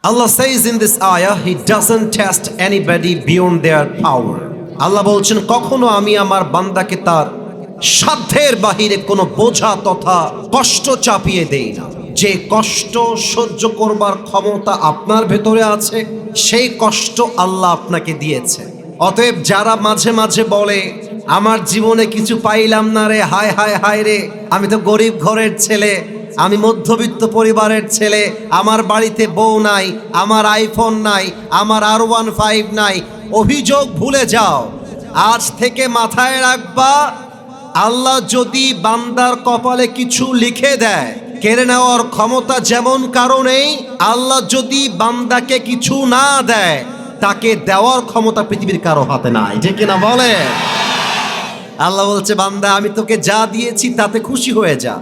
Allah says in this ayah, He doesn't test anybody beyond their power. আল্লাহ বলছেন, কখনো আমি আমার বান্দাকে তার সাধ্যের বাহিরে কোনো বোঝা তথা কষ্ট চাপিয়ে দেই না। যে কষ্ট সহ্য করবার ক্ষমতা আপনার ভেতরে আছে, সেই কষ্ট আল্লাহ আপনাকে দিয়েছে। অতএব যারা মাঝে মাঝে বলে, আমার জীবনে কিছু পাইলাম না রে, হায় হায় হায় রে, আমি তো গরিব ঘরের ছেলে, আমি মধ্যবিত্ত পরিবারের ছেলে, আমার বাড়িতে বউ নাই, আমার আইফোন নাই, আমার R15 নাই, অভিযোগ ভুলে যাও। আজ থেকে মাথায় রাখবা, আল্লাহ যদি বান্দার কপালে কিছু লিখে দেয়, কেড়ে নেওয়ার ক্ষমতা যেমন কারণেই, আল্লাহ যদি বান্দাকে কিছু না দেয়, তাকে দেওয়ার ক্ষমতা পৃথিবীর কারো হাতে নাই। ঠিক কিনা বলে? আল্লাহ বলছে, বান্দা আমি তোকে যা দিয়েছি তাতে খুশি হয়ে যা।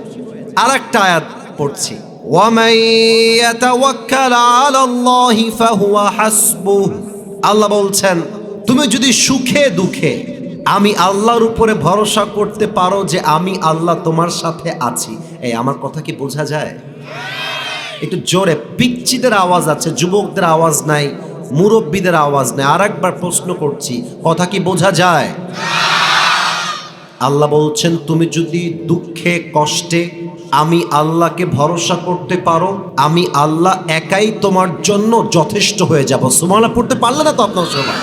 আরেকটা আয়াত পড়ছি, ওয়ামান ইয়াতাওয়াক্কাল আলাল্লাহি ফাহুয়া হাসবুহ। আল্লাহ বলছেন, তুমি যদি সুখে দুঃখে আমি আল্লাহর উপরে ভরসা করতে পারো যে আমি আল্লাহ তোমার সাথে আছি। এই আমার কথা কি বোঝা যায়? একটু জোরে, পিচ্চিদের আওয়াজ আছে, যুবকদের আওয়াজ নাই, মুরব্বীদের আওয়াজ নাই। আরেকবার প্রশ্ন করছি, কথা কি বোঝা যায়? আল্লাহ বলছেন, তুমি যদি দুঃখে কষ্টে আমি আল্লাহকে ভরসা করতে পারো, আমি আল্লাহ একাই তোমার জন্য যথেষ্ট হয়ে যাব। সুবহানাল্লাহ পড়তে পারলে না তো আপনার সবাই?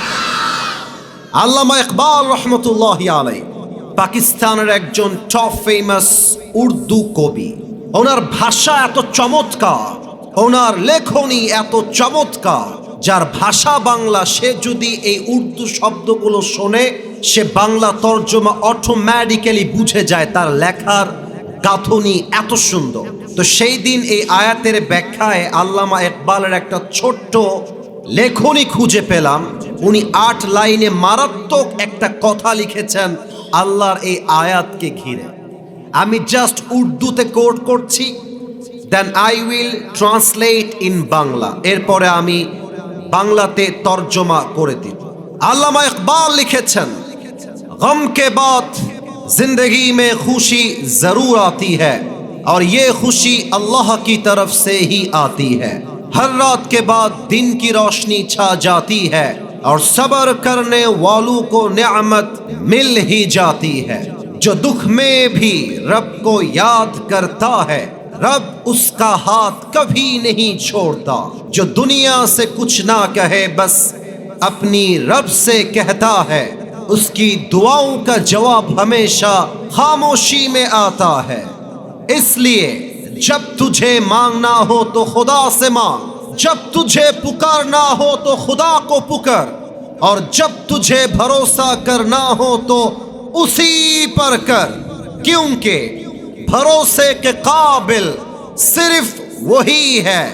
আল্লামা ইকবাল রহমতুল্লাহি আলাইহি পাকিস্তানের একজন টপ ফেমাস উর্দু কবি। ওনার ভাষা এত চমৎকার, ওনার লেখনী এত চমৎকার, যার ভাষা বাংলা, সে যদি এই উর্দু শব্দগুলো শোনে, সে বাংলা তর্জমা অটোমেটিক্যালি বুঝে যায়। তার লেখার গাঁথনি এত সুন্দর। তো সেই দিন এই আয়াতের ব্যাখ্যায় আল্লামা ইকবালের একটা ছোট্ট লেখনী খুঁজে পেলাম। উনি 8 লাইনে মারাত্মক একটা কথা লিখেছেন আল্লাহর এই আয়াতকে ঘিরে। আমি জাস্ট উর্দুতে কোট করছি, then I will translate in Bangla, এরপরে আমি বাংলাতে তর্জমা করে দিব। আল্লামা ইকবাল লিখেছেন, গম কে বাদ जिंदगी में खुशी जरूर आती है और ये खुशी अल्लाह की तरफ से ही आती है। हर रात के बाद दिन की रोशनी छा जाती है और सब्र करने वालों को नेमत मिल ही जाती है। जो दुख में भी रब को याद करता है, रब उसका हाथ कभी नहीं छोड़ता। जो दुनिया से कुछ ना कहे, बस अपनी रब से कहता है, उसकी दुआओं का जवाब हमेशा खामोशी में आता है। इसलिए जब तुझे मांगना हो तो खुदा से मांग, जब तुझे पुकारना हो तो खुदा को पुकार, और जब तुझे भरोसा करना हो तो उसी पर कर, क्योंकि भरोसे के काबिल सिर्फ वही है,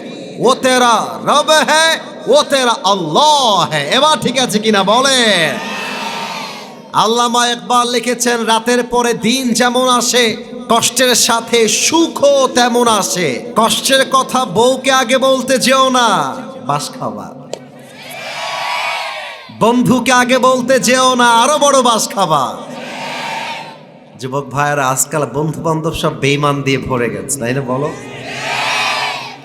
वो तेरा रब है, वो तेरा अल्लाह है। এবার ঠিক আছে কিনা বলে? আল্লামা ইকবাল লিখেছেন, রাতের পরে দিন যেমন আসে, কষ্টের সাথে সুখও তেমন আসে। কষ্টের কথা বউকে আগে বলতে যেও না, বাস খাবা। বন্ধুকে আগে বলতে যেও না, আরো বড় বাস খাবা। যুবক ভাইয়েরা, আজকাল বন্ধু বান্ধব সব বেঈমান দিয়ে ভরে গেছে, তাই না? বলো,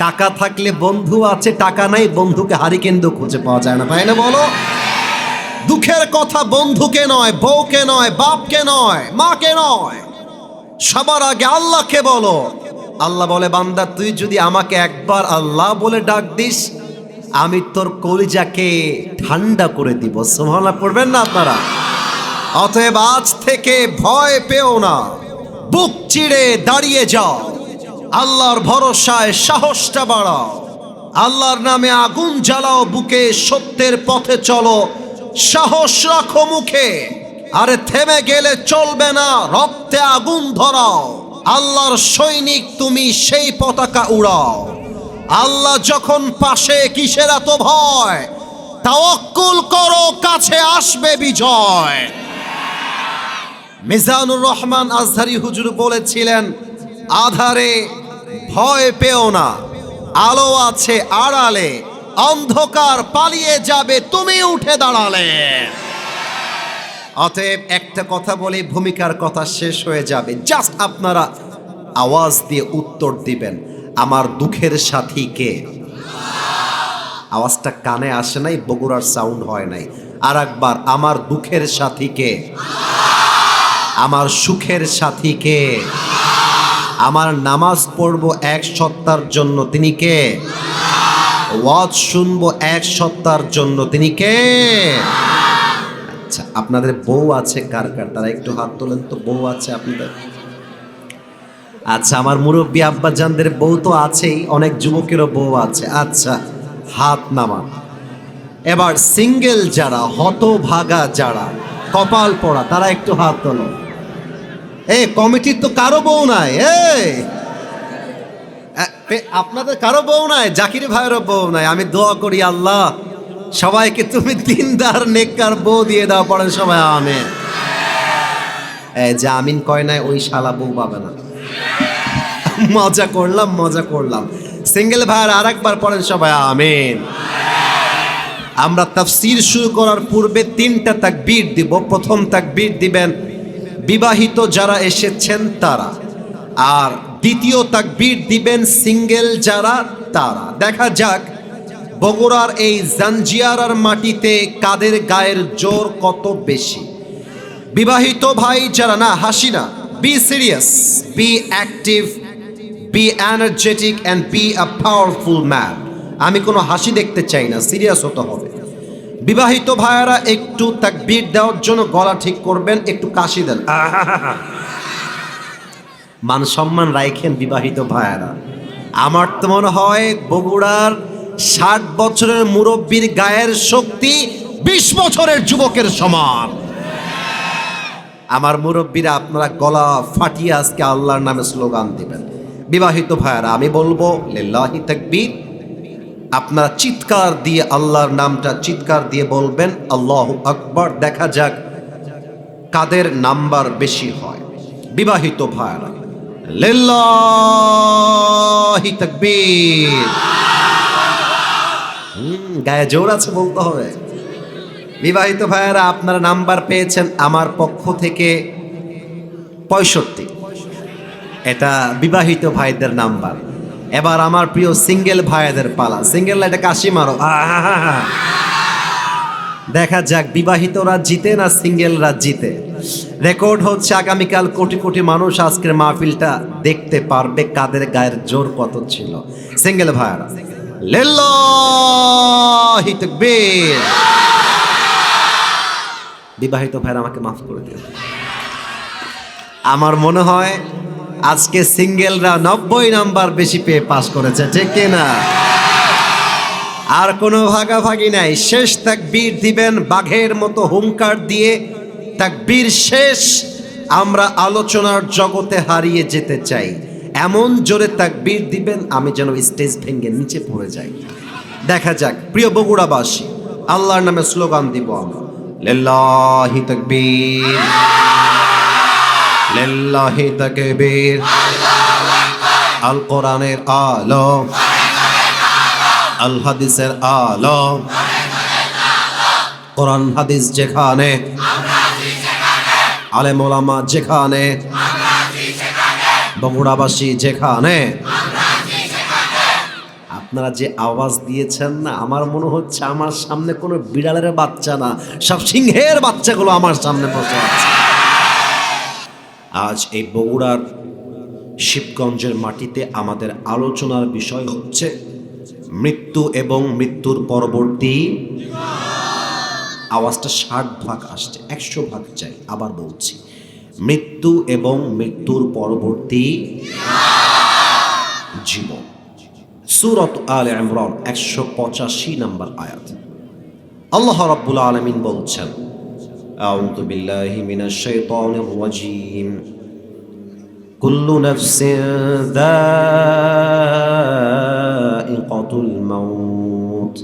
টাকা থাকলে বন্ধু আছে, টাকা নাই বন্ধুকে হারিকেন্দ্র খুঁজে পাওয়া যায় না, তাই না? বলো, দুঃখের কথা বন্ধুকে নয়, বউকে নয়, বাপকে নয়, মাকে নয়, সবার আগে আল্লাহকে বলো। আল্লাহ বলে, বান্দা তুই যদি আমাকে একবার আল্লাহ বলে ডাক দিস, আমি তোর কলিজাকে ঠান্ডা করে দিব। সুবহানাল্লাহ পড়বেন না আপনারা? অতএব আজ থেকে ভয় পেও না, বুক চিড়ে দাঁড়িয়ে যাও, আল্লাহর ভরসায় সাহসটা বাড়াও, আল্লাহর নামে আগুন জ্বালাও বুকে, সত্যের পথে চলো, সাহস রাখো মুখে। আরে থেমে গেলে চলবে না, রক্তে আগুন ধরাও, আল্লাহর সৈনিক তুমি, সেই পতাকা উড়াও। আল্লাহ যখন পাশে, কিসের এত ভয়? তাওয়াক্কুল করো, কাছে আসবে বিজয়। মিজানুর রহমান আজহারি হুজুর বলেছিলেন, আধারে ভয় পেও না, আলো আছে আড়ালে, অন্ধকার পালিয়ে যাবে তুমি উঠে দাঁড়ালে। অতএব একটা কথা বলে ভূমিকার কথা শেষ হয়ে যাবে। জাস্ট আপনারা আওয়াজ দিয়ে উত্তর দিবেন, আমার দুঃখের সাথী কে? আওয়াজটা কানে আসে নাই, বগুড়ার সাউন্ড হয় নাই। আর একবার, আমার দুঃখের সাথীকে, আমার সুখের সাথীকে, আমার নামাজ পড়বো এক সপ্তাহের জন্য তিনি কে, ওয়াজ শুনবো এক সপ্তাহের জন্য তিনি কে। আচ্ছা, আপনাদের বউ আছে কার কার, তারা একটু হাত তোলেন তো। বউ আছে আপনাদের? আচ্ছা, আমার মুরব্বী আব্বাজানদের বউ তো আছেই, অনেক যুবকেরও বউ আছে। আচ্ছা, হাত নামান। এবার সিঙ্গেল যারা, হতভাগা যারা, কপাল পড়া, তারা একটু হাত তোলো। এই কমিটির তো কারো বউ নাই। আপনাদের কারো বউ নাই? জাকির ভাইয়েরও বউ নাই। আমি দোয়া করি, আল্লাহ সবাইকে তুমি দিনদার নেককার বউ দিয়ে দাও। পড়েন সবাই আমিন। যে আমিন কয় নাই ওই শালা বউ পাবে না। মজা করলাম, মজা করলাম। সিঙ্গেল ভাইয়ের আর একবার পড়েন সবাই আমিন। আমরা তাফসীর শুরু করার পূর্বে 3টা তাকবীর দিব। প্রথম তাকবীর দিবেন বিবাহিত যারা এসেছেন তারা, আর দ্বিতীয় তাকবীর দিবেন সিঙ্গেল যারা তারা। দেখা যাক বগুড়ার এই জাঞ্জিয়ারার মাটিতে কাদের গায়ের জোর কত বেশি। বিবাহিত ভাই যারা, না হাসি না, be serious, be active, be energetic and be a powerful man. আমি কোনো হাসি দেখতে চাই না, সিরিয়াস হতে হবে। বিবাহিত ভাইয়েরা একটু তাকবীর দেওয়ার জন্য গলা ঠিক করবেন, একটু কাশি দেন। মান সম্মান রাখেন বিবাহিত ভাইয়েরা। আমার তো মনে হয় বগুড়ার 60 বছরের মুরব্বীর গায়ের শক্তি 20 বছরের যুবকের সমান। আমার মুরব্বীরা, আপনারা গলা ফাটিয়ে আজকে আল্লাহর নামে স্লোগান দিবেন। বিবাহিত ভাইয়েরা, আমি বলবো লিল্লাহি তাকবীর, আপনারা চিৎকার দিয়ে আল্লাহর নামটা চিৎকার দিয়ে বলবেন আল্লাহু আকবার। দেখা যাক কাদের নাম্বার বেশি হয়। বিবাহিত ভাইয়েরা, লিল্লাহি তাকবীর। গায়ে জোর আছে বলতে হবে। বিবাহিত ভাইয়েরা, আপনারা নাম্বার পেয়েছেন আমার পক্ষ থেকে 65। এটা বিবাহিত ভাইদের নাম্বার। এবার আমার প্রিয় সিঙ্গেল ভাইদের পালা। সিঙ্গেল এটা কাশি মারো। দেখা যাক বিবাহিতরা জিতে না সিঙ্গেলরা জিতে। রেকর্ড হচ্ছে, আগামীকাল কোটি কোটি মানুষ আজকের মাহফিলটা দেখতে পারবে কাদের গায়ের জোর কত ছিল। সিঙ্গেল ভাইয়েরা, লিল্লাহি তাকবীর। বিবাহিত ভাইরা আমাকে মাফ করে দিন। আমার মনে হয় আজকে সিঙ্গেলরা 90 নাম্বার বেশি পেয়ে পাস করেছে, ঠিক কিনা? আর কোনো ভাগাভাগি নাই। শেষ তাকবীর দিবেন বাঘের মতো হুঙ্কার দিয়ে। তাকবীর শেষ, আমরা আলোচনার জগতে হারিয়ে যেতে চাই। এমন জোরে তাকবীর দিবেন আমি যেন স্টেজ ভেঙে নিচে পড়ে যাই। দেখা যাক প্রিয় বগুড়াবাসী, আল্লাহর নামে স্লোগান দিব আমরা, লিল্লাহি তাকবীর, লিল্লাহি তাকবীর। আল কোরআনের আলো, আল হাদিসের আলো, কোরআন হাদিস যেখানে, আলেম ওলামা যেখানে, বগুড়াবাসী যেখানে। আপনারা যে আওয়াজ দিয়েছেন না, আমার মনে হচ্ছে আমার সামনে কোনো বিড়ালের বাচ্চা না, সব সিংহের বাচ্চাগুলো আমার সামনে বসে আছে। আজ এই বগুড়ার শিবগঞ্জের মাটিতে আমাদের আলোচনার বিষয় হচ্ছে মৃত্যু এবং মৃত্যুর পরবর্তী। আওয়াজটা 60 ভাগ আসছে, 100 ভাগ চাই। আবার বলছি, মৃত্যু এবং মৃত্যুর পরবর্তী জীবন। সূরাত আলে ইমরান 185 নম্বর আয়াত। আল্লাহ রাব্বুল আলামিন বলছেন, আউযু বিল্লাহি মিনাশ শাইতানির রাজীম, কুল্লু নাফসিন যায়িকাতুল মাউত,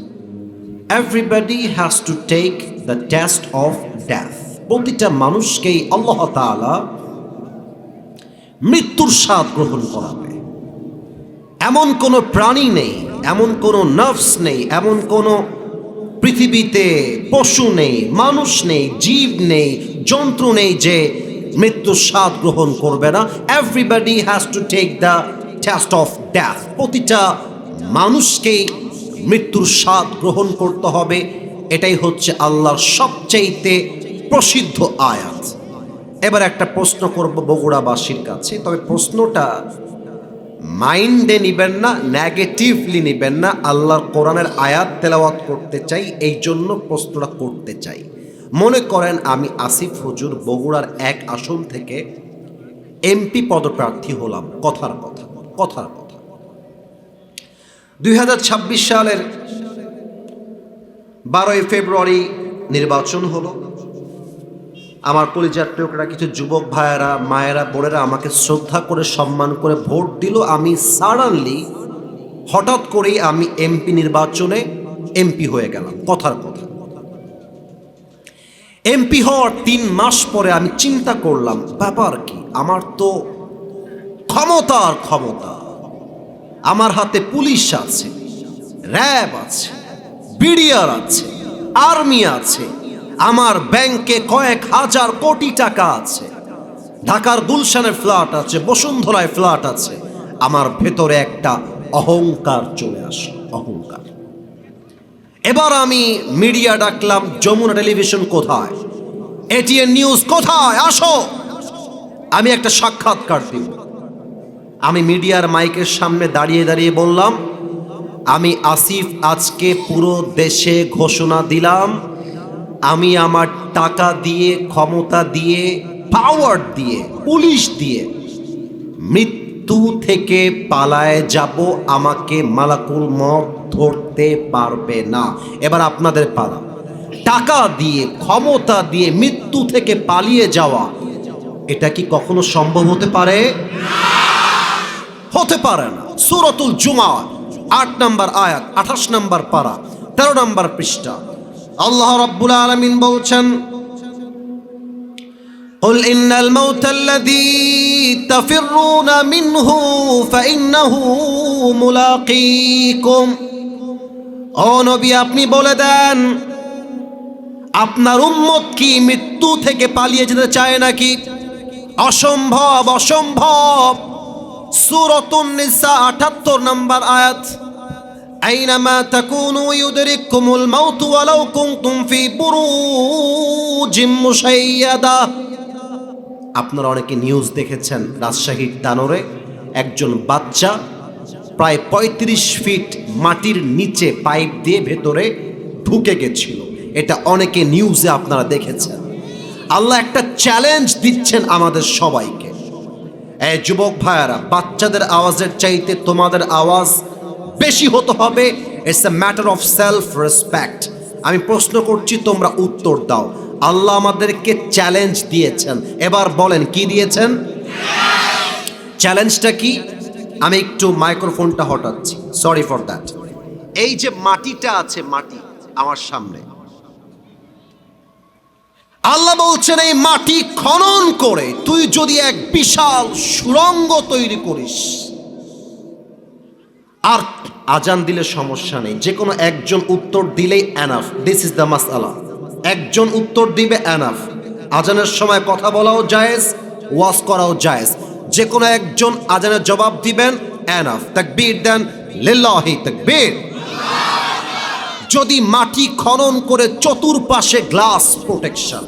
everybody has to take the test of death. প্রতিটা মানুষকেই আল্লাহ তাআলা মৃত্যুর স্বাদ গ্রহণ করাবে। এমন কোনো প্রাণী নেই, এমন কোনো নার্ভস নেই, এমন কোনো পৃথিবীতে পশু নেই, মানুষ নেই, জীব নেই, জন্তু নেই যে মৃত্যুর স্বাদ গ্রহণ করবে না। Everybody has to take the taste of death. প্রতিটা মানুষকেই মৃত্যুর স্বাদ গ্রহণ করতে হবে। এটাই হচ্ছে আল্লাহর সবচাইতে প্রসিদ্ধ আয়াত। এবার একটা প্রশ্ন করব বগুড়াবাসীর কাছে, তবে প্রশ্নটা মাইন্ডে নিবেন না, নেগেটিভলি নিবেন না। আল্লাহর কোরআনের আয়াত তেলাওয়াত করতে চাই, এই জন্য প্রশ্নটা করতে চাই। মনে করেন আমি আসিফ হুজুর বগুড়ার এক আসন থেকে এমপি পদপ্রার্থী হলাম। কথার কথা 2026 সালের 12ই ফেব্রুয়ারি নির্বাচন হলো। আমার কলিজার টুকরা কিছু যুবক ভাইয়েরা, মায়েরা, বোনেরা আমাকে শ্রদ্ধা করে সম্মান করে ভোট দিল। আমি সাডেনলি হঠাৎ করেই আমি এমপি নির্বাচনে এমপি হয়ে গেলাম। কথার কথা এমপি হওয়ার 3 মাস পরে আমি চিন্তা করলাম, ব্যাপার কি, আমার তো ক্ষমতা, আমার হাতে পুলিশ আছে, র্যাব আছে, বিডিআর আছে, আর্মি আছে, আমার ব্যাংকে কয়েক হাজার কোটি টাকা আছে, ঢাকার গুলশানে ফ্ল্যাট আছে, বসুন্ধরায় ফ্ল্যাট আছে। আমার ভেতরে একটা অহংকার চলে আসে, অহংকার। এবার আমি মিডিয়া ডাকলাম, যমুনা টেলিভিশন কোথায়, এটিএন নিউজ কোথায়, আসো, আমি একটা সাক্ষাৎকার দিব। আমি মিডিয়ার মাইকের সামনে দাঁড়িয়ে বললাম, আমি আসিফ আজকে পুরো দেশে ঘোষণা দিলাম, আমি আমার টাকা দিয়ে, ক্ষমতা দিয়ে, পাওয়ার দিয়ে, পুলিশ দিয়ে মৃত্যু থেকে পালায়ে যাব। আমাকে মালাকুল মউত ধরতে পারবে না। এবার আপনাদের পালা। টাকা দিয়ে, ক্ষমতা দিয়ে মৃত্যু থেকে পালিয়ে যাওয়া, এটা কি কখনো সম্ভব হতে পারে? হতে পারে না। সূরাতুল জুমা 8 নম্বর আয়াত, 28 নম্বর পারা, 13 নম্বর পৃষ্ঠা, আল্লাহ রাব্বুল আলামিন বলছেন, قل إن الموت الذي تفرون منه فإنه ملاقيكم। ও নবী, আপনি বলে দেন, আপনার উম্মত কি মৃত্যু থেকে পালিয়ে যেতে চায় নাকি? অসম্ভব, অসম্ভব। সূরাতুন নিসা 78 নম্বর আয়াত, আইনামা তাকুনু ইউদরিকুমুল মাউত ওয়ালাউ কুনতুম ফি বুরুজিম মুশাইয়াদা। আপনারা অনেকে নিউজ দেখেছেন, রাজশাহীর দানরে একজন বাচ্চা প্রায় 35 ফিট মাটির নিচে পাইপ দিয়ে ভেতরে ঢুকে গেছিল। এটা অনেকে নিউজে আপনারা দেখেছেন। আল্লাহ একটা চ্যালেঞ্জ দিচ্ছেন আমাদের সবাইকে। এই যুবক ভাইয়ারা, বাচ্চাদের আওয়াজের চাইতে তোমাদের আওয়াজ বেশি হতে হবে। It's a matter of self respect. আমি প্রশ্ন করছি, তোমরা উত্তর দাও। আল্লাহ আমাদেরকে চ্যালেঞ্জ দিয়েছেন। এবার বলেন, কি দিয়েছেন? চ্যালেঞ্জটা কি? আমি একটু মাইক্রোফোনটা হটাচ্ছি, সরি ফর দ্যাট। এই যে মাটিটা আছে, মাটি আমার সামনে, আল্লাহ বলছেন এই মাটি খনন করে তুই যদি এক বিশাল সুড়ঙ্গ তৈরি করিস, আর আজান দিলে সমস্যা নেই, যে কোনো একজন উত্তর দিলেই এনাফ। দিস ইজ দ্য মাসআলা। একজন উত্তর দিবে এনাফ। আজানের সময় কথা বলাও জায়েজ, ওয়াজ করাও জায়েজ। যে কোনো একজন আজানের জবাব দিবেন, এনাফ। তাকবীর দেন, লিল্লাহি তাকবীর। যদি মাটি খনন করে চতুর্পাশে গ্লাস প্রোটেকশন,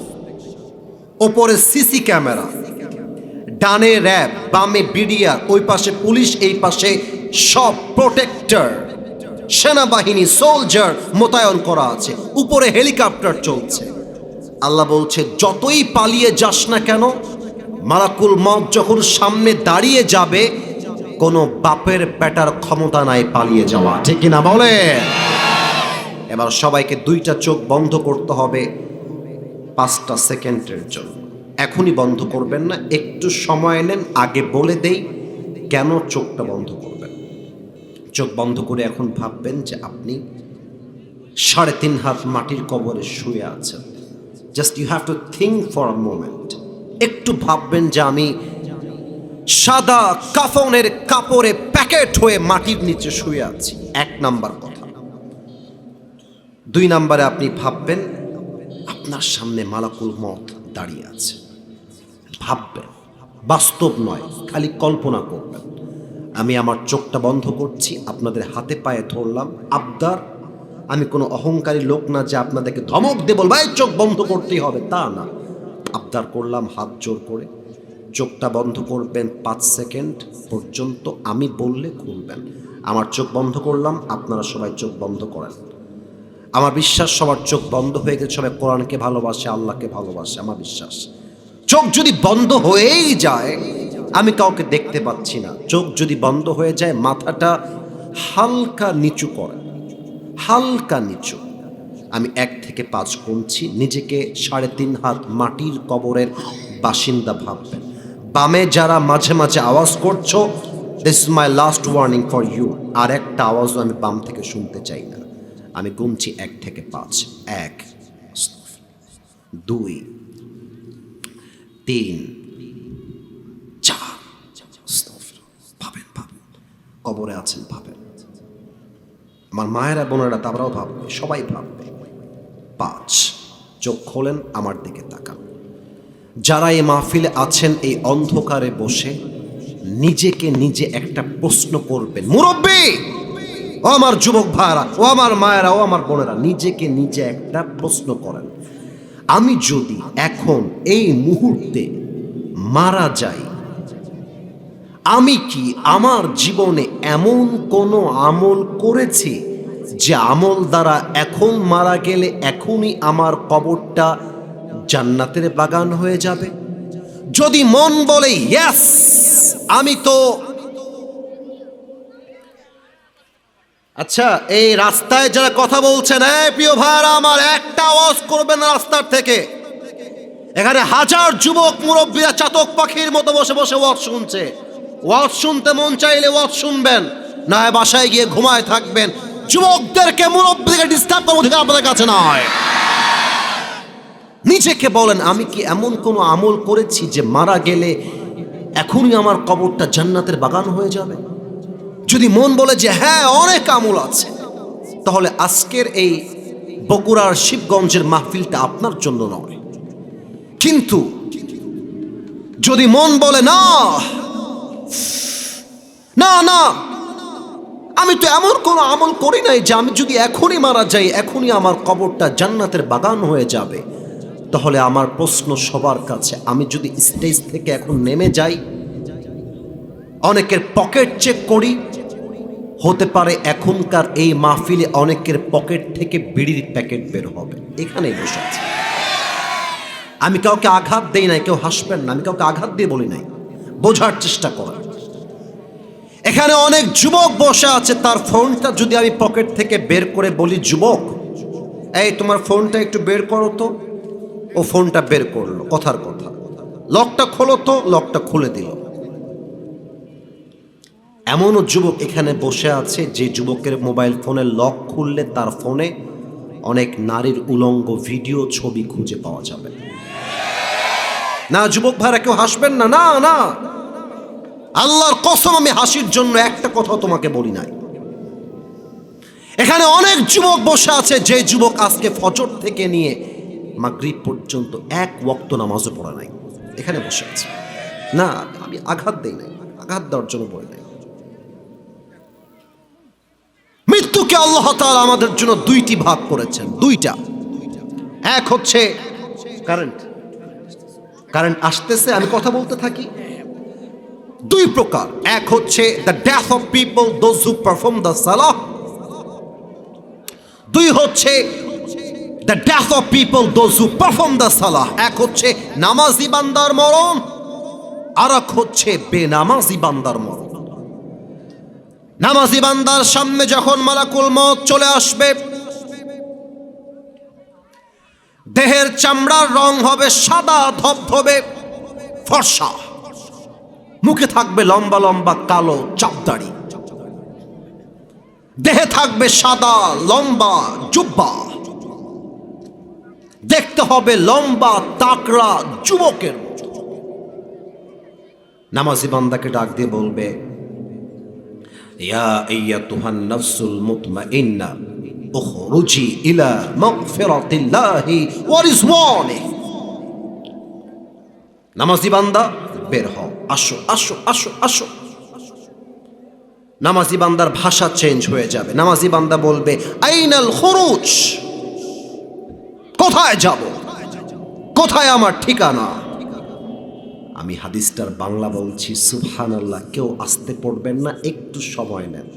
ওপরে সিসি ক্যামেরা, ডানে র্যাব, বামে বিডিআর, ওই পাশে পুলিশ, এই পাশে সব প্রোটেক্টর, সেনাবাহিনী, সোলজার মোতায়েন করা আছে, উপরে হেলিকপ্টার চলছে। আল্লাহ বলছে, যতই পালিয়ে যাস না কেন, মালাকুল মউত যখন সামনে দাঁড়িয়ে যাবে, কোনো বাপের পেটার ক্ষমতা নাই পালিয়ে যাওয়া। ঠিক কিনা বলে? এবার সবাইকে 2টা চোখ বন্ধ করতে হবে 5টা সেকেন্ডের জন্য। এখনই বন্ধ করবেন না, একটু সময় নেন। আগে বলে দেই কেন চোখটা বন্ধ করবেন। চোখ বন্ধ করে এখন ভাববেন যে আপনি 3.5 হাত মাটির কবরে শুয়ে আছেন। Just you have to think for a moment. একটু ভাববেন যে আমি সাদা কাফনের কাপড়ে প্যাকেট হয়ে মাটির নিচে শুয়ে আছি। 1 নাম্বার কথা। 2 নাম্বারে আপনি ভাববেন আপনার সামনে মালাকুল মউত দাঁড়িয়ে আছে। ভাববেন, বাস্তব নয়, খালি কল্পনা করবেন। আমি আমার চোখটা বন্ধ করছি, আপনাদের হাতে পায়ে ধরলাম। আবদার, আমি কোনো অহংকারী লোক না যে আপনাদেরকে ধমক দিয়ে বলবো এই চোখ বন্ধ করতেই হবে, তা না। আবদার করলাম হাত জোর করে, চোখটা বন্ধ করবেন 5 সেকেন্ড পর্যন্ত, আমি বললে খুলবেন। আমার চোখ বন্ধ করলাম, আপনারা সবাই চোখ বন্ধ করেন। আমার বিশ্বাস সবার চোখ বন্ধ হয়ে গেছে, সবাই কোরআনকে ভালোবাসে, আল্লাহকে ভালোবাসে, আমার বিশ্বাস। চোখ যদি বন্ধ হয়েই যায়, আমি কাউকে দেখতে পাচ্ছি না, চোখ যদি বন্ধ হয়ে যায়, মাথাটা হালকা নিচু করেন, হালকা নিচু। আমি 1 থেকে 5 গুনছি, নিজেকে 3.5 হাত মাটির কবরের বাসিন্দা ভাববেন। বামে যারা মাঝে মাঝে আওয়াজ করছো, this is my last warning for you. আর একটা আওয়াজও আমি বাম থেকে শুনতে চাই না। আমি গুনছি 1 থেকে 5। 1, 2, 3, 4। ভাবেন, ভাবেন, কবরে আছেন, ভাবেন। আমার মায়েরা বোনেরা তারাও ভাববে, সবাই ভাববে। 5, চোখ খোলেন, আমার দিকে তাকান। যারা এই মাহফিলে আছেন, এই অন্ধকারে বসে নিজেকে নিজে একটা প্রশ্ন করবেন। মুরব্বী, ও আমার যুবক ভাইরা, ও আমার মায়েরা, ও আমার বোনেরা, নিজেকে নিজে একটা প্রশ্ন করেন। আমি যদি এখন এই মুহূর্তে মারা যাই, আমি কি আমার জীবনে এমন কোনো আমল করেছি যে আমল দ্বারা এখন মারা গেলে এখনই আমার কবরটা জান্নাতের বাগান হয়ে যাবে? যদি মন বলে ইয়েস, আমি তো। আচ্ছা, এই রাস্তায় যারা কথা বলছেন, এই প্রিয় ভাইরা আমার, একটা আওয়াজ করবেন রাস্তার থেকে। এখানে হাজার যুবক মুরব্বীরা চাতক পাখির মতো বসে বসে ওয়াজ শুনছে। ওয়াজ শুনতে মন চাইলে ওয়াজ শুনবেন, না বাসায় গিয়ে ঘুমায় থাকবেন। যুবকদেরকে, মুরব্বীদেরকে ডিস্টার্ব করার অধিকার আপনাদের কাছে নয়। নিজেকে বলেন, আমি কি এমন কোনো আমল করেছি যে মারা গেলে এখনই আমার কবরটা জান্নাতের বাগান হয়ে যাবে? যদি মন বলে যে হ্যাঁ অনেক আমল আছে, তাহলে আজকের এই বগুড়ার শিবগঞ্জের মাহফিলটা আপনার জন্য নয়। কিন্তু যদি মন বলে না না না, আমি তো এমন কোনো আমল করি নাই যে আমি যদি এখনই মারা যাই এখনই আমার কবরটা জান্নাতের বাগান হয়ে যাবে, তাহলে আমার প্রশ্ন সবার কাছে, আমি যদি স্টেজ থেকে এখন নেমে যাই, অনেকের পকেট চেক করি, হতে পারে এখনকার এই মাহফিলে অনেকের পকেট থেকে বিড়ির প্যাকেট বের হবে। এখানেই বসে আছে। আমি কাউকে আঘাত দেই নাই, কেউ হাসবেন না, আমি কাউকে আঘাত দিয়ে বলি নাই, বোঝার চেষ্টা করেন। এখানে অনেক যুবক বসে আছে, তার ফোনটা যদি আমি পকেট থেকে বের করে বলি, যুবক এই তোমার ফোনটা একটু বের করো তো, ও ফোনটা বের করলো, কথার কথা। লকটা খোলো তো, লকটা খুলে দিল। এমনও যুবক এখানে বসে আছে যে যুবকের মোবাইল ফোনের লক খুললে তার ফোনে অনেক নারীর উলঙ্গ ভিডিও, ছবি খুঁজে পাওয়া যাবে। না যুবক ভাইরা, কেউ হাসবেন না, না না, আল্লাহর কসম আমি হাসির জন্য একটা কথা তোমাকে বলি নাই। এখানে অনেক যুবক বসে আছে যে যুবক আজকে ফজর থেকে নিয়ে মাগরিব পর্যন্ত 1 ওয়াক্ত নামাজও পড়া নাই, এখানে বসে আছে। না, আমি আঘাত দেই নাই, আঘাত দেওয়ার জন্য বলি নাই। মৃত্যুকে আল্লাহ তাআলা আমাদের জন্য 2টি ভাগ করেছেন, 2টা। এক হচ্ছে কারেন্ট আসতেছে, আমি কথা বলতে থাকি। 2 প্রকার। এক হচ্ছে the death of people, those who perform the সালাহ। 2 হচ্ছে the death of people, those who perform the সালাহ। এক হচ্ছে নামাজি বান্দার মরণ, আর এক হচ্ছে বেনামাজি বান্দার মরণ। নামাজি বান্দার সামনে যখন মালাকুল মউত চলে আসবে, দেহের চামড়ার রং হবে সাদা ধবধবে ফর্সা, মুখে থাকবে লম্বা লম্বা কালো চাপদাড়ি, দেহে থাকবে সাদা লম্বা জুব্বা, দেখতে হবে লম্বা তাকড়া যুবকের মতো। নামাজি বান্দাকে ডাক দিয়ে বলবে, ইয়া আইয়াতুহান নাফসুল মুতমাইন্না উখরুজি ইলা মাগফিরাতিল্লাহি ওয়া রিজওয়ানিহি। নামাজি বান্দা বের হও, আসো আসো আসো আসো। নামাজি বান্দার ভাষা চেঞ্জ হয়ে যাবে। নামাজি বান্দা বলবে আইনাল খুরুজ, কোথায় যাব, কোথায় আমার ঠিকানা। আমি হাদিসটার বাংলা বলছি, সুবহানাল্লাহ। কেউ আসতে পড়বেন না, একটু সময় নেন।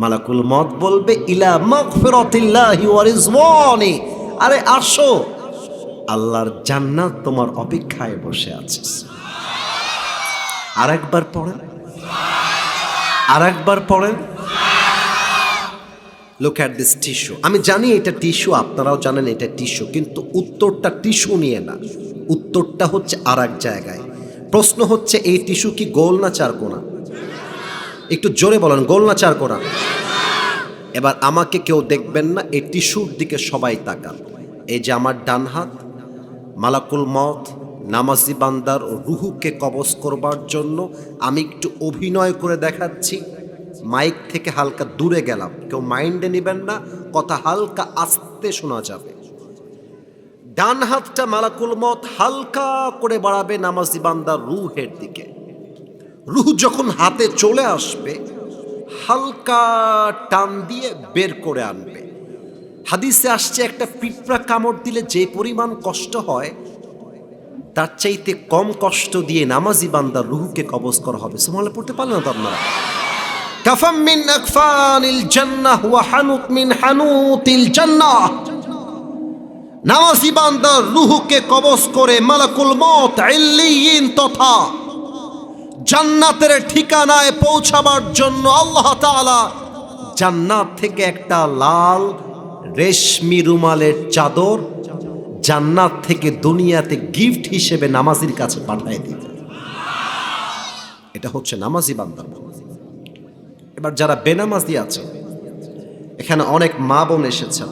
মালাকুল মউত বলবে ইলা মাগফিরাতিল্লাহি ওয়া রিজওয়ানি, আরে আসো, আল্লাহর জান্নাত তোমার অপেক্ষায় বসে আছে। আরেকবার পড়েন, আরেকবার পড়েন। Look at this tissue. আমি জানি এটা টিস্যু, আপনারাও জানেন এটা টিস্যু, কিন্তু উত্তরটা টিস্যু নিয়ে না, উত্তরটা হচ্ছে আর এক জায়গায়। প্রশ্ন হচ্ছে এই টিস্যু কি গোল না চারকোনা? একটু জোরে বলেন, গোল না চারকোনা? এবার আমাকে কেউ দেখবেন না, এই টিস্যুর দিকে সবাই তাকান। এই যে আমার ডান হাত, মালাকুল মউত নামাজি বান্দার রুহুকে কবজ করবার জন্য আমি একটু অভিনয় করে দেখাচ্ছি। মাইক থেকে হালকা দূরে গেলাম, কেউ মাইন্ডে নেবেন না, কথা হালকা আস্তে শোনা যাবে। ডান হাতটা মালাকুল মউত হালকা করে বাড়াবে নামাজি বান্দার রুহের দিকে। রুহ যখন হাতে চলে আসবে, হালকা টান দিয়ে বের করে আনবে। হাদিসে আসছে একটা পিঁপড়া কামড় দিলে যে পরিমাণ কষ্ট হয়, তার চাইতে কম কষ্ট দিয়ে নামাজি বান্দার রুহকে কবজ করা হবে। সুবহানাল্লাহ পড়তে পারলেন না তো আপনারা? কাফাম মিন আকফানিল জান্নাহ ওয়া হানুত মিন হানুতিল জান্নাহ। নামাজি বান্দার রুহকে কবজ করে মালাকুল মউত ইল্লিয়িন তথা জান্নাতের ঠিকানায় পৌঁছাবার জন্য আল্লাহ তাআলা জান্নাত থেকে একটা লাল রেশমি রুমালের চাদর জান্নাত থেকে দুনিয়াতে গিফট হিসেবে নামাজির কাছে পাঠিয়ে দিবে। এটা হচ্ছে নামাজি বান্দার। এবার যারা বেনামাজি আছে, এখানে অনেক মা বোন এসেছেন।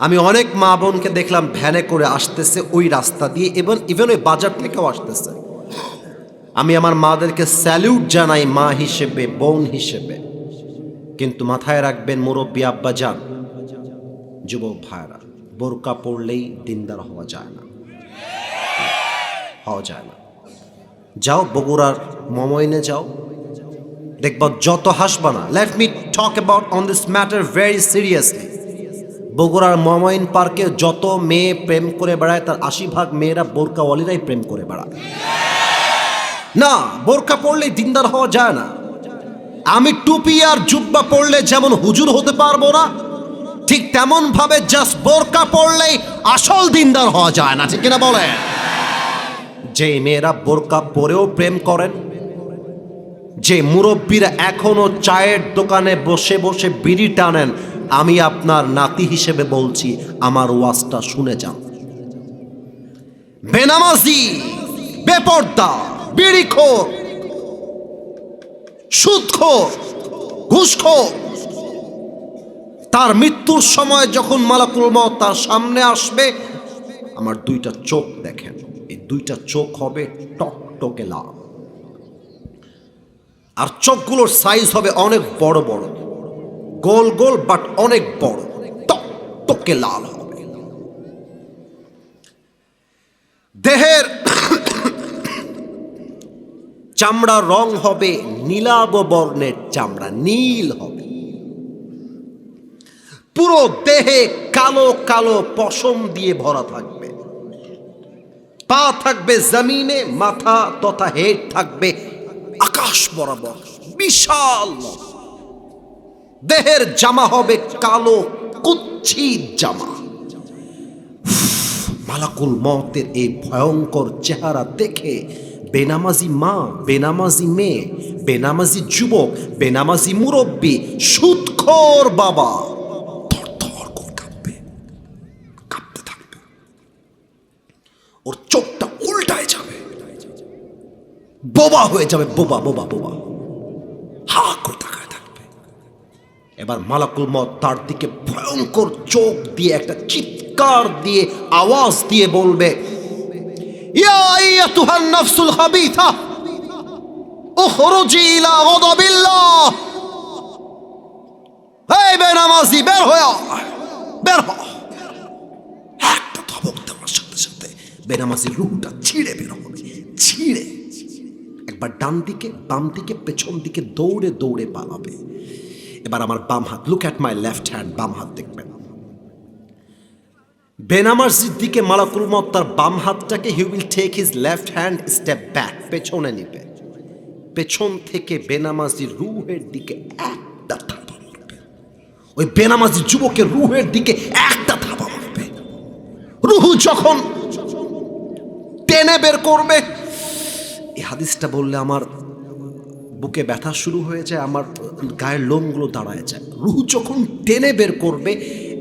আমি অনেক মা বোনকে দেখলাম ভ্যানে করে আসতেছে ওই রাস্তা দিয়ে, ইভেন ওই বাজার থেকেও আসতেছে। আমি আমার মাদেরকে স্যালিউট জানাই, মা হিসেবে, বোন হিসেবে। কিন্তু মাথায় রাখবেন মুরব্বী আব্বা যান, যুবক ভাইরা, বোরকা পড়লেই দিনদার হওয়া যায় না, হওয়া যায় না। যাও বগুড়ার মমইনে যাও, দেখবা যত হাসবা না। Let me talk about on this matter very seriously. বগুড়ার মমইন পার্কে যত মেয়ে প্রেম করে বেড়ায়, তার 80% মেয়েরা বোরকাওয়ালিরাই প্রেম করে বেড়ায়। না, বোরকা পড়লেই দিনদার হওয়া যায় না। আমি টুপি আর জুব্বা পড়লে যেমন হুজুর হতে পারবো না, ঠিক তেমন ভাবে জাস্ট বোরকা পড়লেই আসল দিনদার হওয়া যায় না, ঠিক কিনা বলেন? যে মেয়েরা বোরকা পরেও প্রেম করেন, যে মুরব্বীরা এখনো চায়ের দোকানে বসে বসে বিড়ি টানেন, আমি আপনার নাতি হিসেবে বলছি, আমার ওয়াজটা শুনে যান। বেনামাজি, বেপর্দা, বিড়িখোর, সুদখোর, ঘুষখোর, তার মৃত্যুর সময় যখন মালাকুল মউত তার সামনে আসবে, আমার দুইটা চোখ দেখেন, এই দুইটা চোখ হবে টকটকে লাল। আর চোখগুলোর সাইজ হবে অনেক বড় বড়, গোল গোল বাট অনেক বড়, টকটকে লাল হবে। দেহের চামড়ার রং হবে নীলাভ বর্ণের চামড়া, নীল হবে। পুরো দেহে কালো কালো পশম দিয়ে ভরা থাকবে। পা থাকবে জমিনে, মাথা তথা হেড থাকবে আকাশ বরাবর, বিশাল। দেহের জামা হবে কালো কুচ্ছিত জামা। মালাকুল মউতের এই ভয়ঙ্কর চেহারা দেখে বেনামাজি মা, বেনামাজি মেয়ে, বেনামাজি যুবক, বেনামাজি মুরব্বী, সুদখোর বাবা থরথর করে কাঁপবে, কাঁপতে থাকবে। ওর চোখটা উল্টায় যাবে, বোবা হয়ে যাবে, বোবা বোবা বোবা, হা করে তাকায় থাকবে। এবার মালাকুল মউত তার দিকে ভয়ঙ্কর চোখ দিয়ে একটা চিৎকার দিয়ে আওয়াজ দিয়ে বলবে, ইয়া আইয়াতুহান নাফসুল খাবিথা উখরুজি ইলা গাদাবিল্লাহ। এই বেনামাজি, বের হও, বের হ। একটা ধমক দেওয়ার সাথে সাথে বেনামাজির রূহটা ছিঁড়ে বের হবে, ছিঁড়ে একবার ডান দিকে, বাম দিকে, পেছন দিকে দৌড়ে দৌড়ে পালাবে। এবার আমার বাম হাত, look at my left hand, বাম হাত দেখবেন। বেনামাজির দিকে মালাকুল মউত তার বাম হাতটাকে, he will take his left hand step back, পেছনে নিবে। পেছন থেকে বেনামাজির রুহের দিকে একটা থাবা মারবে। ওই বেনামাজি যুবকের রুহের দিকে একটা থাবা মারবে। রুহু যখন টেনে বের করবে, এই হাদিসটা বললে আমার বুকে ব্যথা শুরু হয়ে যায়, আমার গায়ের লোমগুলো দাঁড়ায় যায়। রুহু যখন টেনে বের করবে,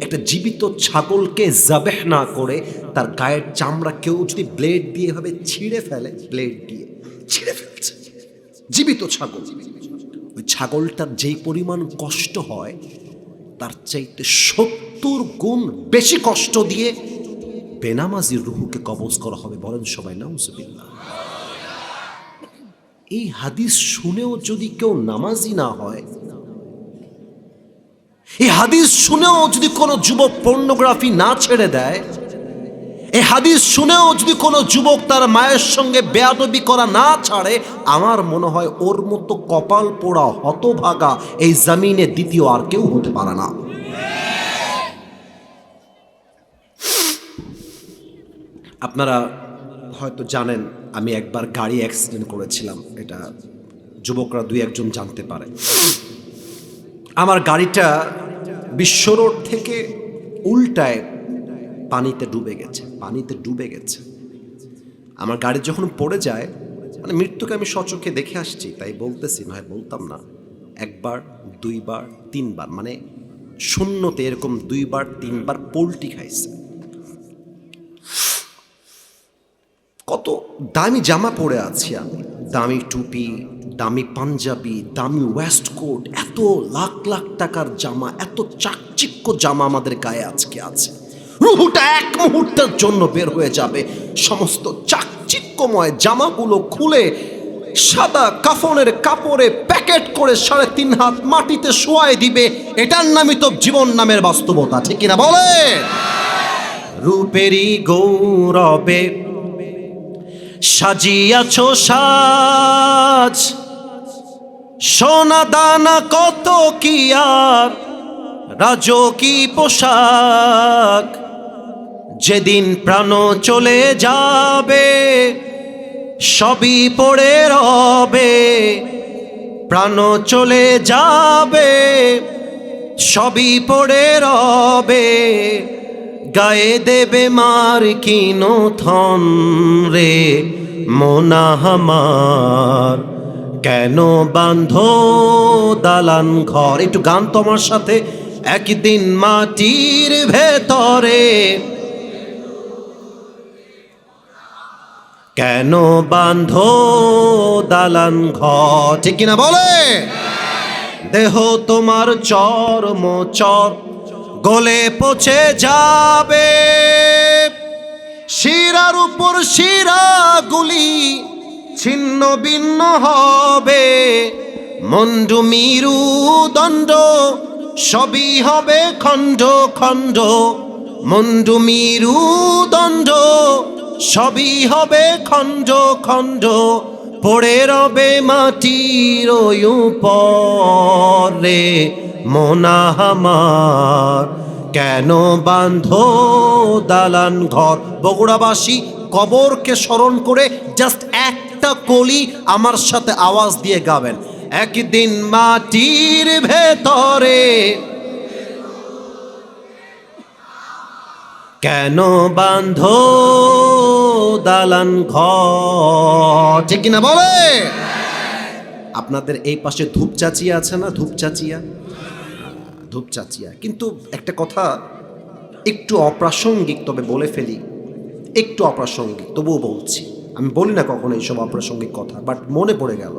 একটা জীবিত ছাগলকে জাবেহ না করে তার গায়ের চামড়া কেউ যদি ব্লেড দিয়ে এভাবে ছিঁড়ে ফেলে, ব্লেড দিয়ে ছিঁড়ে ফেলছে জীবিত ছাগল, ওই ছাগলটার যেই পরিমাণ কষ্ট হয় তার চাইতে 70 গুণ বেশি কষ্ট দিয়ে বেনামাজির রুহুকে কবজ করা হবে। বলেন সবাই নাউজুবিল্লাহ। এই হাদিস শুনেও যদি কেউ নামাজি না হয়, এই হাদিস শুনেও যদি কোনো যুবক পর্নোগ্রাফি না ছেড়ে দেয়, এই হাদিস শুনেও যদি কোনো যুবক তার মায়ের সঙ্গে বেয়াদবি করা না ছাড়ে, আমার মনে হয় ওর মতো কপাল পোড়া হতভাগা এই জমিনে দ্বিতীয় আর কেউ হতে পারে না। আপনারা হয়তো জানেন আমি একবার গাড়ি অ্যাক্সিডেন্ট করেছিলাম, এটা যুবকরা দুই একজন জানতে পারে। আমার গাড়িটা বিশ্ব রোড থেকে উল্টায় পানিতে ডুবে গেছে। আমার গাড়ি যখন পড়ে যায়, মানে মৃত্যুকে আমি সচক্ষে দেখে আসছি, তাই বলতেছি, নয় বলতাম না। একবার, দুইবার, তিনবার, মানে শূন্যতে এরকম 2বার 3বার পোল্টি খাইছে। কত দামি জামা পরে আছি আমি, দামি টুপি, দামি পাঞ্জাবি, দামি ওয়েস্ট কোট, এত লাখ লাখ টাকার জামা, এত চাকচিক্য জামা আমাদের গায়ে আজকে আছে। রুহুটা এক মুহূর্তের জন্য বের হয়ে যাবে, সমস্ত চাকচিক্যময় জামাগুলো খুলে সাদা কাফনের কাপড়ে প্যাকেট করে 3.5 হাত মাটিতে শোয়ায় দিবে। এটার নামই তো জীবন নামের বাস্তবতা, ঠিক কিনা বলে? রূপেরই গৌরবে সাজিয়াছ সাজ, সোনা দানা কত কি আর রাজকী পোশাক। যেদিন প্রাণ চলে যাবে সবই পড়ে রবে, প্রাণ চলে যাবে সবই পড়ে রবে। গায়ে দেবে মার কিনো থন রে মোনা আমার, কেন বাঁধো দালান ঘর। একটু গান তোমার সাথে। একদিন মাটির ভেতরে কেন বাঁধো দালান ঘর, ঠিক কিনা বলে? দেহ তোমার চর্মচর গলে পচে যাবে, শিরার উপর শিরাগুলি ছিন্ন ভিন্ন হবে। মন্ডু মিরু দণ্ড সবই হবে খণ্ড খণ্ড, মন্ডু মিরু দণ্ড সবই হবে খণ্ড খণ্ড। পড়ে রবে মাটির উপরে মোনা আমার, কেন বাঁধো দালান ঘর। বগুড়াবাসী কবরকে স্মরণ করে জাস্ট একটা কলি আমার সাথে আওয়াজ দিয়ে গাবেন। একদিন মাটির ভেতরে কেন বাঁধো দালান ঘর, ঠিক কিনা বলে? আপনাদের এই পাশে ধূপচাচিয়া আছে না? ধূপচাচিয়া। কিন্তু একটা কথা একটু অপ্রাসঙ্গিক, তবে বলে ফেলি, একটু অপ্রাসঙ্গিক তবুও বলছি। আমি বলি না কখনো এইসব অপ্রাসঙ্গিক কথা, বাট মনে পড়ে গেল।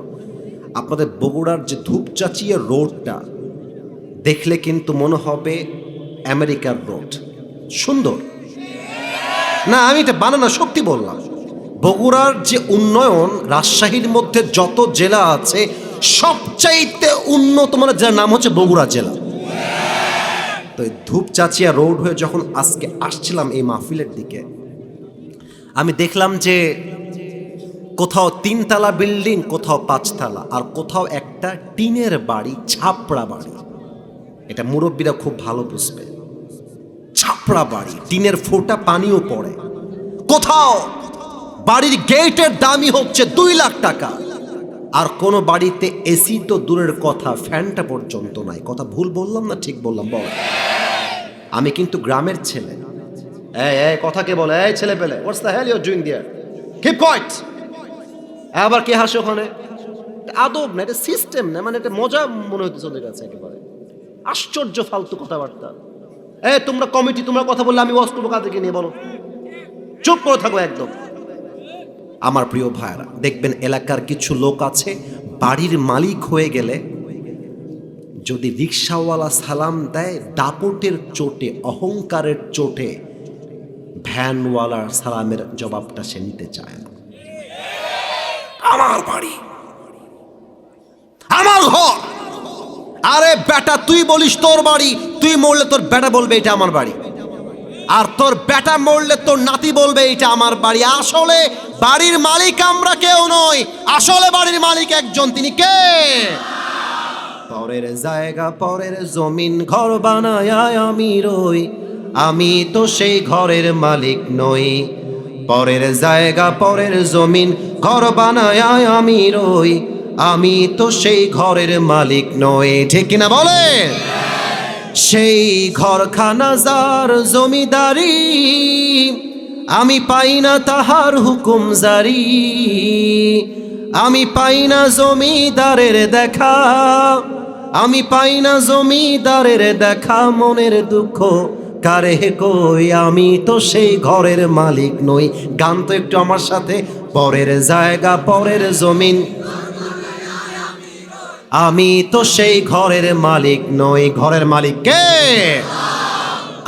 আপনাদের বগুড়ার যে ধূপচাচিয়া রোডটা দেখলে কিন্তু মনে হবে আমেরিকার রোড। সুন্দর না? আমি এটা বানানো সত্যি বললাম। বগুড়ার যে উন্নয়ন, রাজশাহীর মধ্যে যত জেলা আছে সবচাইতে উন্নত মানের জেলার নাম হচ্ছে বগুড়া জেলা। তো ধূপচাচিয়া রোড হয়ে যখন আজকে আসছিলাম এই মাহফিলের দিকে, আমি দেখলাম যে কোথাও 3 তলা বিল্ডিং, কোথাও 5 তলা, আর কোথাও একটা টিনের বাড়ি, ছাপড়া বাড়ি। এটা মুরব্বীরা খুব ভালো বুঝবে। ছাপড়া বাড়ি, টিনের ফোঁটা পানিও পড়ে। কোথাও বাড়ির গেটের দামই হচ্ছে 2 লাখ টাকা, আর কোন বাড়িতে এসি তো দূরের কথা, ফ্যানটা পর্যন্ত নাই। কথা ভুল বললাম না ঠিক বললাম? বল। আমি কিন্তু গ্রামের ছেলে। এই কথা কে বলে? এই ছেলে পেলে, what's the hell you are doing there, keep quiet. আবার কে হাসে ওখানে? আদব না, এটা সিস্টেম না, মানে এটা মজা মনে হচ্ছে ওদের কাছে একেবারে। আশ্চর্য ফালতু কথাবার্তা। তোমরা কমিটি, তোমরা কথা বললে আমি ওয়াজ করবো কাদেরকে নিয়ে? বলো, চুপ করে থাকো একদম। আমার প্রিয় ভাইরা, দেখবেন এলাকার কিছু লোক আছে, বাড়ির মালিক হয়ে গেলে যদি রিক্সাওয়ালা সালাম দেয়, দাপটের চোটে, অহংকারের চোটে ভ্যানওয়ালার সালামের জবাবটা সে নিতে চায় না। আমার বাড়ি, আমার ঘর। আরে বেটা, তুই বলিস তোর বাড়ি, তুই মরলে তোর বেটা বলবে এটা আমার বাড়ি, আর তোর বেটা মরলে তোর নাতি বলবে এটা আমার বাড়ি। আসলে বাড়ির মালিক আমরা কেউ নই, আসলে বাড়ির মালিক একজন, তিনি কে? পরের জায়গা, পরের জমিন, ঘর বানায় আমি রই, আমি তো সেই ঘরের মালিক নই। পরের জায়গা, পরের জমিন, ঘর বানায় আমি রই, আমি তো সেই ঘরের মালিক নই। ঠিক কিনা বলে? সেই ঘরখানা যার জমিদারি, আমি পাই না তাহার হুকুম জারি, আমি পাই না জমিদারের দেখা, আমি পাই না জমিদারের দেখা, মনের দুঃখ কারে কই, আমি তো সেই ঘরের মালিক নই। গান তো একটু আমার সাথে। পরের জায়গা, পরের জমিন, আমি তো সেই ঘরের মালিক নই। ঘরের মালিক কে?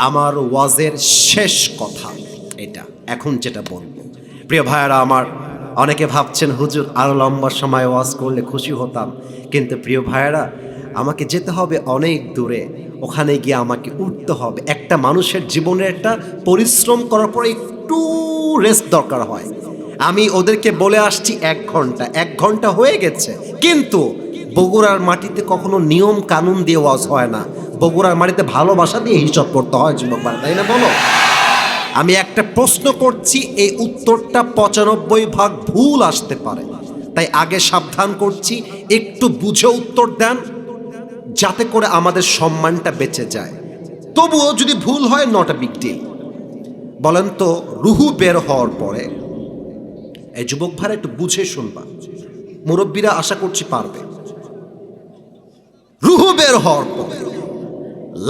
আমার ওয়াজের শেষ কথা এটা, এখন যেটা বলবো। প্রিয় ভাইয়েরা আমার, অনেকে ভাবছেন হুজুর আরো লম্বা সময় ওয়াজ করলে খুশি হতাম, কিন্তু প্রিয় ভাইয়েরা, আমাকে যেতে হবে অনেক দূরে, ওখানে গিয়ে আমাকে উঠতে হবে। একটা মানুষের জীবনে একটা পরিশ্রম করার পরে একটু রেস্ট দরকার হয়। আমি ওদেরকে বলে আসছি 1 ঘন্টা, 1 ঘন্টা হয়ে গেছে, কিন্তু বগুড়ার মাটিতে কখনো নিয়ম কানুন দিয়ে ওয়াজ হয় না, বগুড়ার মাটিতে ভালোবাসা দিয়ে হিসাব করতে হয় যুবক ভাই, তাই না? বলো। আমি একটা প্রশ্ন করছি, এই উত্তরটা 95% ভুল আসতে পারে, তাই আগে সাবধান করছি, একটু বুঝে উত্তর দেন যাতে করে আমাদের সম্মানটা বেঁচে যায়। তবুও যদি ভুল হয়, নট আ বিগ ডিল। বলেন তো, রুহু বের হওয়ার পরে, এই যুবক ভাইরা একটু বুঝে শুনবা, মুরব্বীরা আশা করছি পারবে। রুহু বের হওয়ার পর,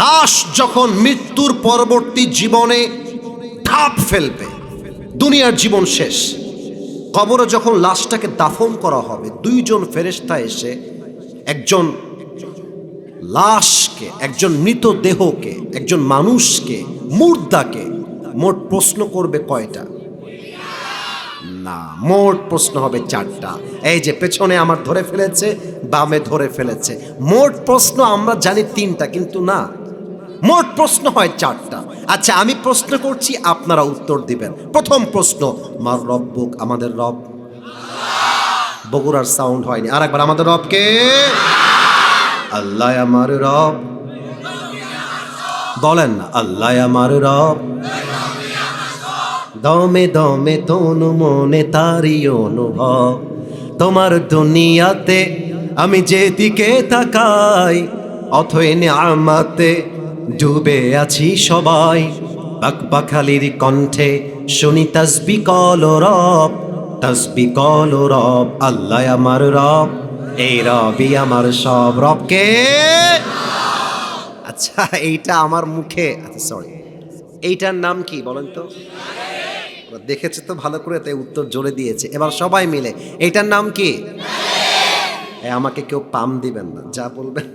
লাশ যখন মৃত্যুর পরবর্তী জীবনে ধাপ ফেলবে, দুনিয়ার জীবন শেষ, কবরে যখন লাশটাকে দাফন করা হবে, 2 জন ফেরেশতা এসে একজন লাশকে, একজন মৃতদেহকে, একজন মানুষকে, মুর্দাকে মোট প্রশ্ন করবে কয়টা? না, মোট প্রশ্ন হবে 4টা। এই যে পেছনে আমার ধরে ফেলেছে, বামে ধরে ফেলেছে, মোট প্রশ্ন আমরা জানি 3টা, কিন্তু না, মোট প্রশ্ন হয় 4টা। আচ্ছা, আমি প্রশ্ন করছি, আপনারা উত্তর দিবেন। প্রথম প্রশ্ন, মার রব্বুক, আমাদের রব। বগুড়ার সাউন্ড হয়নি, আর একবার, আমাদের রব কে? আল্লাহ আমার রব। বলেন না, আল্লাহ আমার রব। দমে দমে তনু মনে তারি অনুভব, তোমার দুনিয়াতে আমি যেদিকে তাকাই, অথই নিয়ামতে ডুবে আছি সবাই। পাকপাখালির কণ্ঠে শুনি তাসবিহ কলরব, তাসবিহ কলরব। আল্লাহ আমার রব, এই রবই আমার সব। রবকে? আচ্ছা, এইটা আমার মুখে, আচ্ছা সরি, এইটার নাম কি বলেন তো? দেখেছে তো ভালো করে, তাই উত্তর জোরে দিয়েছে। এবার সবাই মিলে, এইটার নাম কি? আমাকে কেউ পাম দিবেন না, যা বলবেন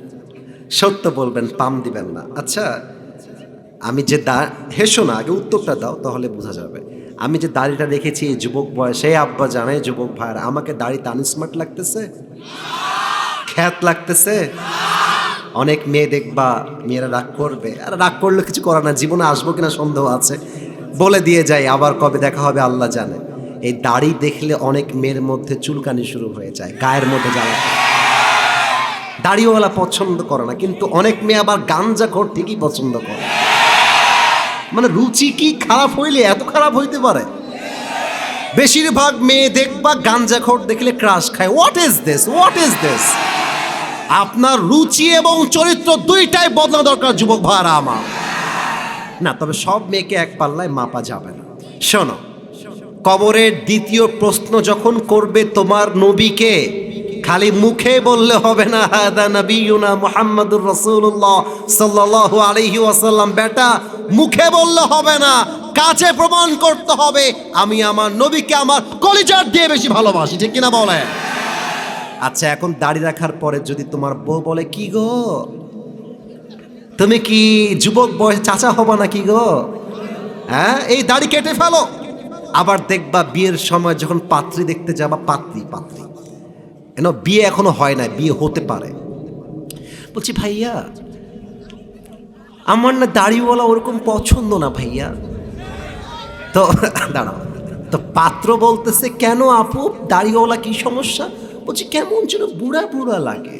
সত্য বলবেন, পাম দিবেন না। আচ্ছা, আমি যে হেসো না, আগে উত্তরটা দাও, তাহলে বোঝা যাবে। আমি যে দাড়িটা রেখেছি এই যুবক বয়সে, আব্বা জানাই যুবক ভাইরা, আমাকে দাড়ি আনস্মার্ট লাগতেছে? খ্যাত লাগতেছে? অনেক মেয়ে দেখবা, মেয়েরা রাগ করবে, আর রাগ করলে কিছু করার না, জীবনে আসবো কিনা সন্দেহ আছে, বলে দিয়ে যাই, আবার কবে দেখা হবে আল্লাহ জানে। এই দাড়ি দেখলে অনেক মেয়ের মধ্যে চুলকানি শুরু হয়ে যায়, গায়ের মধ্যে জ্বালা। দাড়িওয়ালা পছন্দ করে না, কিন্তু অনেক মেয়ে আবার গাঞ্জাখোর ঠিকই পছন্দ করে। মানে রুচি কি খারাপ হইলে এত খারাপ হইতে পারে? বেশিরভাগ মেয়ে দেখবা গাঞ্জাখোর দেখলে ক্রাশ খায়। What is this, what is this? আপনার রুচি এবং চরিত্র দুইটাই বদলানো দরকার যুবক ভাইরা আমার। না, তবে সব মেয়েকে এক পাল্লায় মাপা যাবে না। শোনো, কবরের দ্বিতীয় প্রশ্ন যখন করবে তোমার নবীকে, খালি মুখে বললে হবে না হাদা নবিয়ুনা মুহাম্মাদুর রাসূলুল্লাহ সাল্লাল্লাহু আলাইহি ওয়াসাল্লাম। বেটা, মুখে বললে হবে না, কাজে প্রমাণ করতে হবে আমি আমার নবীকে আমার কলিজার দিয়ে বেশি ভালোবাসি। ঠিক কিনা বলে? আচ্ছা, এখন দাড়ি রাখার পরে যদি তোমার বউ বলে, কি গো তুমি কি যুবক বয়স চাচা হবা নাকি গো, হ্যাঁ এই দাড়ি কেটে ফেলো। আবার দেখবা বিয়ের সময় যখন পাত্রী দেখতে যাবা, পাত্রী বিয়ে এখনো হয় না, বিয়ে হতে পারে, বলছি ভাইয়া আমার না দাড়িওয়ালা ওরকম পছন্দ না ভাইয়া। তো দাঁড়াও, তো পাত্র বলতেছে কেন আপু দাড়িওয়ালা কি সমস্যা? বলছি কেমন যেন বুড়া বুড়া লাগে।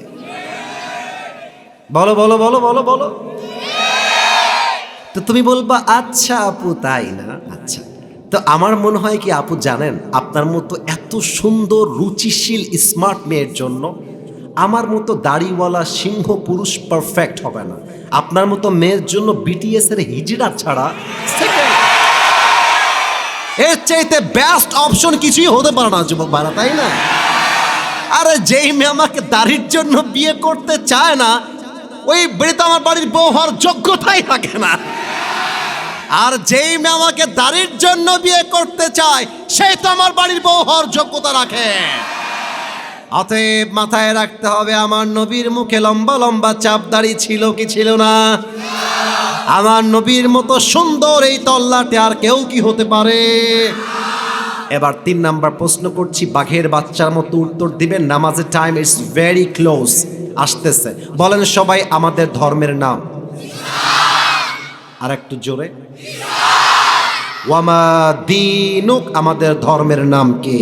বলো বলো বলো বলো বলো। তো তুমি বলবা আচ্ছা আপু তাই না, আচ্ছা। তো আমার মনে হয় কি আপু জানেন, আপনার মতো এত সুন্দর রুচিশীল স্মার্ট মেয়ের জন্য আমার মতো দাড়িওয়ালা সিংহ পুরুষ পারফেক্ট হবে না। আপনার মতো মেয়ের জন্য বিটিএস এর হিজড়া ছাড়া এর চাইতে বেস্ট অপশন কিছুই হতে পারে না যুবক ভাইরা, তাই না? আরে যেই মেয়ে আমাকে দাড়ির জন্য বিয়ে করতে চায় না, ওই বেড়ে তো আমার বাড়ির বউ হওয়ার যোগ্যতাই থাকে না। আর যেই মেয়ে আমাকে দাড়ির জন্য বিয়ে করতে চায়, সেই তো আমার বাড়ির বউ হওয়ার যোগ্যতা রাখে। অতএব মাথায় রাখতে হবে, আমার নবীর মুখে লম্বা লম্বা চাপ দাড়ি ছিল কি ছিল না? আমার নবীর মতো সুন্দর এই তল্লাটে আর কেউ কি হতে পারে? এবার 3 নাম্বার প্রশ্ন করছি, বাঘের বাচ্চার মতো উত্তর দিবেন। নামাজের টাইম ইজ ভেরি ক্লোজ, আসতেছে। বলেন সবাই আমাদের ধর্মের নাম। আর একটু জোরে। ওয়ামা দীনুক, আমাদের ধর্মের নাম কি?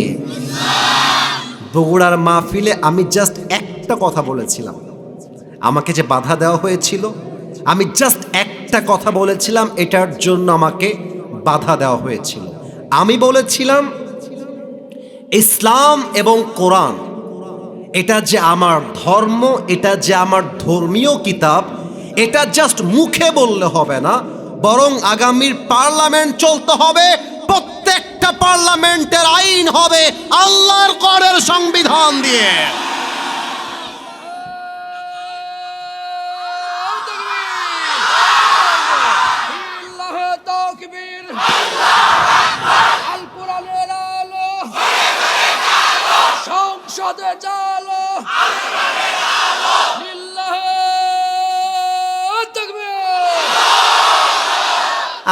বগুড়ার মাহফিলে আমি জাস্ট একটা কথা বলেছিলাম, আমাকে যে বাধা দেওয়া হয়েছিল, আমি জাস্ট একটা কথা বলেছিলাম, এটার জন্য আমাকে বাধা দেওয়া হয়েছিল। আমি বলেছিলাম ইসলাম এবং কোরআন এটা যে আমার ধর্ম, এটা যে আমার ধর্মীয় কিতাব, এটা জাস্ট মুখে বললে হবে না, বরং আগামীর পার্লামেন্ট চলতে হবে, প্রত্যেকটা পার্লামেন্টের আইন হবে আল্লাহর কোরআনের সংবিধান দিয়ে।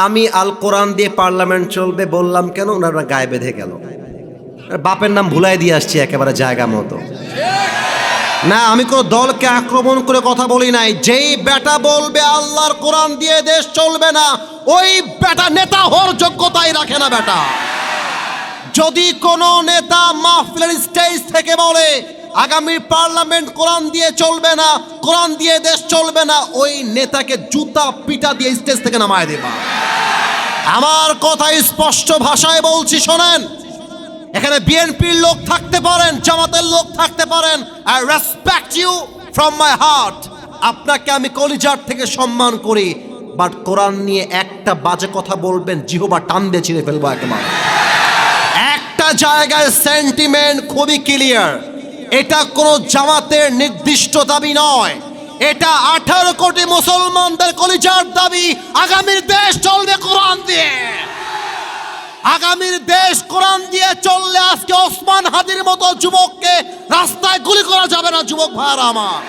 আমি আল কোরআন দিয়ে পার্লামেন্ট চলবে বললাম কেন? ওনারা গায়ে বেঁধে গেল। বাপের নাম ভুলাই দিয়ে আসছি একেবারে জায়গা মতো। না, আমি কোনো দলকে আক্রমণ করে কথা বলি নাই। যেই বেটা বলবে আল্লাহর কোরআন দিয়ে দেশ চলবে না, ওই বেটা নেতা হওয়ার যোগ্যতাই রাখে না। বেটা যদি কোনো নেতা মাহফিলের স্টেজ থেকে বলে আগামী পার্লামেন্ট কোরআন দিয়ে চলবে না, কোরআন দিয়ে দেশ চলবে না, ওই নেতাকে জুতা পিটা দিয়ে স্টেজ থেকে নামায় দেবা। আমার কথা স্পষ্ট ভাষায় বলছি, শোনেন। এখানে বিএনপির লোক থাকতে পারেন, জামাতের লোক থাকতে পারেন, I respect you from my heart. আপনাকে আমি কলিজার থেকে সম্মান করি, বাট কোরআন নিয়ে একটা বাজে কথা বলবেন, জিহবা টান দিয়ে ছিঁড়ে ফেলবো একেবারে। একটা জায়গায় সেন্টিমেন্ট খুবই ক্লিয়ার, এটা কোনো জামাতের নির্দিষ্ট দাবি নয়, এটা 18 কোটি মুসলমানদের কলিজার দাবি। আগামীর দেশ চলবে কোরআন দিয়ে। আগামীর দেশ কোরআন দিয়ে চললে আজকে ওসমান হাদির মতো যুবককে রাস্তায় গুলি করা যাবে না যুবক ভাইরা আমার।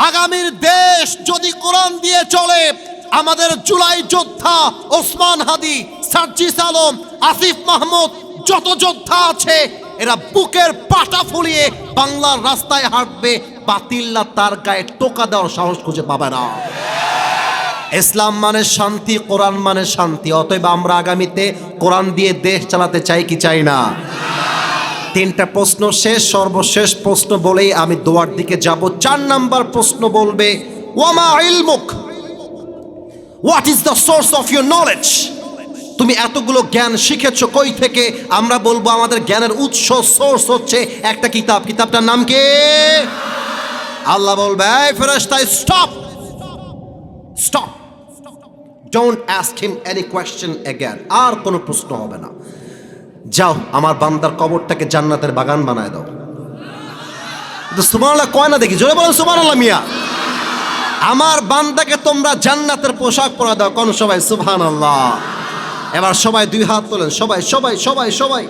আগামীর দেশ যদি কোরআন দিয়ে চলে, আমাদের জুলাই যোদ্ধা ওসমান হাদি, সার্জিস আলম, আসিফ মাহমুদ, যত যোদ্ধা আছে, এরা বুকের পাটা ফুলিয়ে বাংলার রাস্তায় হাঁটবে, বাতিল্লা তার গায়ে টোকা দেওয়ার সাহস খুঁজে পাবে না। ইসলাম মানে শান্তি, কোরআন মানে শান্তি। অতএব আমরা আগামীতে কোরআন দিয়ে দেশ চালাতে চাই কি চাই না? তিনটা প্রশ্ন শেষ, সর্বশেষ প্রশ্ন বলেই আমি দোয়ার দিকে যাব। 4 নাম্বার প্রশ্ন বলবে, ওয়ামা ইলমুক, what is the source of your knowledge? তুমি এতগুলো জ্ঞান শিখেছো কই থেকে? আমরা বলবো আমাদের জ্ঞানের উৎস, সোর্স হচ্ছে একটা কিতাব। কিতাবটার নাম কি? আল্লাহ বলবে, এই ফেরেশতা, stop stop, don't ask him any question again. আর কোনো প্রশ্ন হবে না। যাও, আমার বান্দার কবরটাকে জান্নাতের বাগান বানায় দাও। সুবহানাল্লাহ কয় না দেখি, জোরে বলেন সুবহানাল্লাহ মিয়া। আমার বান্দাকে তোমরা জান্নাতের পোশাক পরা দাও। কোন সবাই সুবহানাল্লাহ। এবার সবাই 2 হাত তোলেন, সবাই সবাই সবাই সবাই।